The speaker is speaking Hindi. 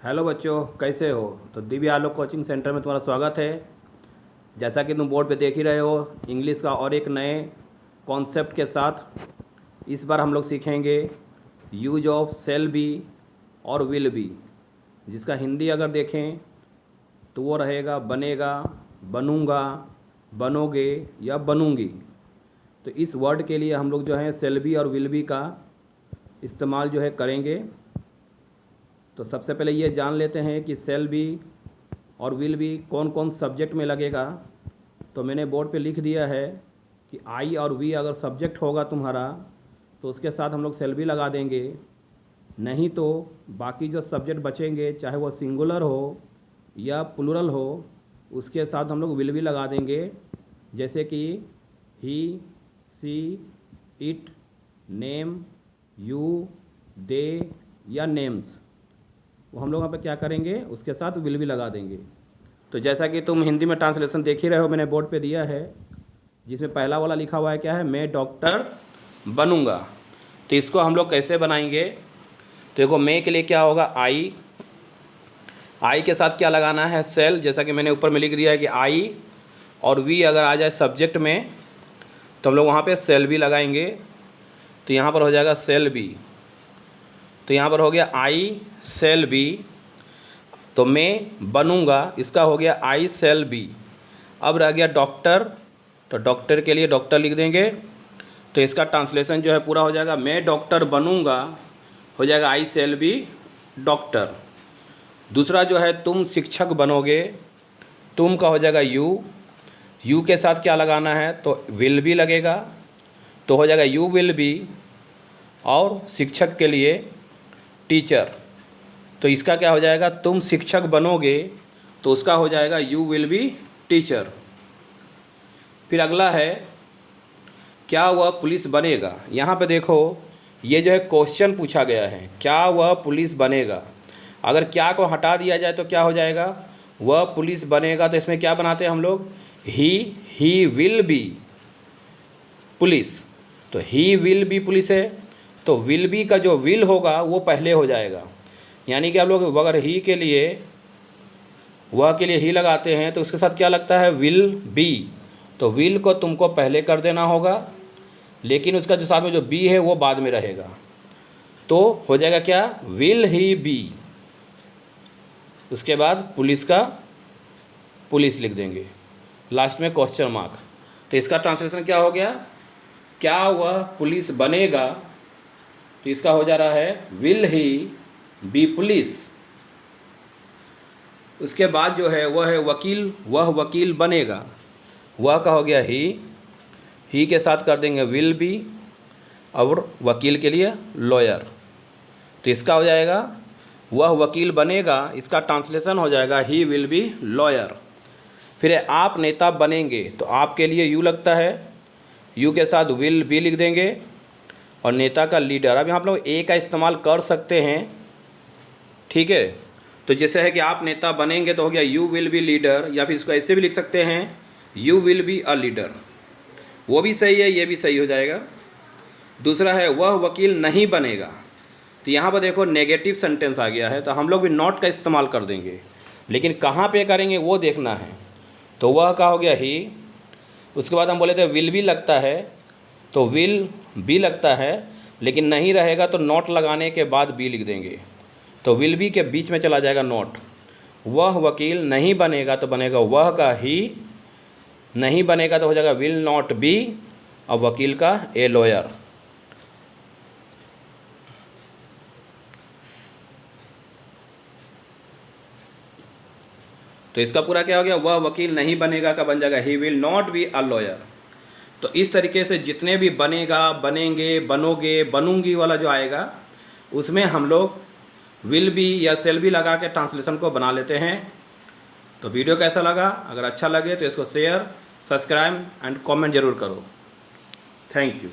हेलो बच्चों, कैसे हो? तो दिव्य आलोक कोचिंग सेंटर में तुम्हारा स्वागत है। जैसा कि तुम बोर्ड पे देख ही रहे हो, इंग्लिश का और एक नए कॉन्सेप्ट के साथ इस बार हम लोग सीखेंगे यूज ऑफ सेल बी और विल बी, जिसका हिंदी अगर देखें तो वो रहेगा बनेगा, बनूंगा, बनोगे या बनूंगी। तो इस वर्ड के लिए हम लोग जो है सेल बी और विल बी का इस्तेमाल जो है करेंगे। तो सबसे पहले ये जान लेते हैं कि सेल बी और विल बी कौन कौन सब्जेक्ट में लगेगा। तो मैंने बोर्ड पे लिख दिया है कि आई और वी अगर सब्जेक्ट होगा तुम्हारा तो उसके साथ हम लोग सेल बी लगा देंगे, नहीं तो बाकी जो सब्जेक्ट बचेंगे चाहे वो सिंगुलर हो या प्लूरल हो उसके साथ हम लोग विल बी लगा देंगे। जैसे कि ही, सी, इट, नेम, यू, दे या नेम्स, वो हम लोग यहाँ पे क्या करेंगे उसके साथ विल भी लगा देंगे। तो जैसा कि तुम हिंदी में ट्रांसलेशन देख ही रहे हो, मैंने बोर्ड पे दिया है जिसमें पहला वाला लिखा हुआ है क्या है, मैं डॉक्टर बनूंगा। तो इसको हम लोग कैसे बनाएंगे? तो देखो, मैं के लिए क्या होगा आई, आई के साथ क्या लगाना है सेल, जैसा कि मैंने ऊपर में लिख दिया है कि आई और वी अगर आ जाए सब्जेक्ट में तो हम लोग वहाँ पे सेल भी लगाएंगे। तो यहाँ पर हो जाएगा सेल बी। तो यहाँ पर हो गया आई सेल बी। तो मैं बनूंगा, इसका हो गया आई सेल बी। अब रह गया डॉक्टर, तो डॉक्टर के लिए डॉक्टर लिख देंगे। तो इसका ट्रांसलेशन जो है पूरा हो जाएगा, मैं डॉक्टर बनूंगा, हो जाएगा आई सेल बी डॉक्टर। दूसरा जो है तुम शिक्षक बनोगे, तुम का हो जाएगा यू, यू के साथ क्या लगाना है तो विल बी लगेगा। तो हो जाएगा यू विल बी। और शिक्षक के लिए टीचर, तो इसका क्या हो जाएगा, तुम शिक्षक बनोगे, तो उसका हो जाएगा यू विल बी टीचर। फिर अगला है क्या वह पुलिस बनेगा। यहाँ पे देखो, ये जो है क्वेश्चन पूछा गया है, क्या वह पुलिस बनेगा। अगर क्या को हटा दिया जाए तो क्या हो जाएगा, वह पुलिस बनेगा। तो इसमें क्या बनाते हैं हम लोग, ही विल बी पुलिस। तो ही विल बी पुलिस है, तो विल बी का जो विल होगा वो पहले हो जाएगा। यानी कि आप लोग अगर ही के लिए, वह के लिए ही लगाते हैं तो उसके साथ क्या लगता है विल बी। तो विल को तुमको पहले कर देना होगा, लेकिन उसका जो साथ में जो बी है वो बाद में रहेगा। तो हो जाएगा क्या, विल ही बी। उसके बाद पुलिस का पुलिस लिख देंगे, लास्ट में क्वेश्चन मार्क। तो इसका ट्रांसलेशन क्या हो गया, क्या वह पुलिस बनेगा। तो इसका हो जा रहा है विल ही बी पुलिस। उसके बाद जो है वह है वकील, वह वकील बनेगा, वह का हो गया ही के साथ कर देंगे विल बी, और वकील के लिए लॉयर। तो इसका हो जाएगा वह वकील बनेगा, इसका ट्रांसलेशन हो जाएगा ही विल बी लॉयर। फिर आप नेता बनेंगे, तो आपके लिए यू लगता है, यू के साथ विल बी लिख देंगे, और नेता का लीडर। अब यहाँ आप लोग ए का इस्तेमाल कर सकते हैं, ठीक है। तो जैसे है कि आप नेता बनेंगे तो हो गया यू विल बी लीडर, या फिर इसको ऐसे भी लिख सकते हैं you will be a leader, वो भी सही है, ये भी सही हो जाएगा। दूसरा है वह वकील नहीं बनेगा। तो यहाँ पर देखो नेगेटिव सेंटेंस आ गया है, तो हम लोग भी नॉट का इस्तेमाल कर देंगे, लेकिन कहाँ पे करेंगे वो देखना है। तो वह का हो गया ही, उसके बाद हम बोले थे विल भी लगता है, तो विल बी लगता है, लेकिन नहीं रहेगा तो नॉट लगाने के बाद बी लिख देंगे। तो विल बी के बीच में चला जाएगा नॉट। वह वकील नहीं बनेगा तो बनेगा वह का ही, नहीं बनेगा तो हो जाएगा विल नॉट बी, और वकील का ए लॉयर। तो इसका पूरा क्या हो गया, वह वकील नहीं बनेगा का बन जाएगा he will not be a lawyer. तो इस तरीके से जितने भी बनेगा, बनेंगे, बनोगे, बनूंगी वाला जो आएगा उसमें हम लोग विल बी या सेल बी लगा के ट्रांसलेशन को बना लेते हैं। तो वीडियो कैसा लगा, अगर अच्छा लगे तो इसको शेयर, सब्सक्राइब एंड कमेंट जरूर करो। Thank you.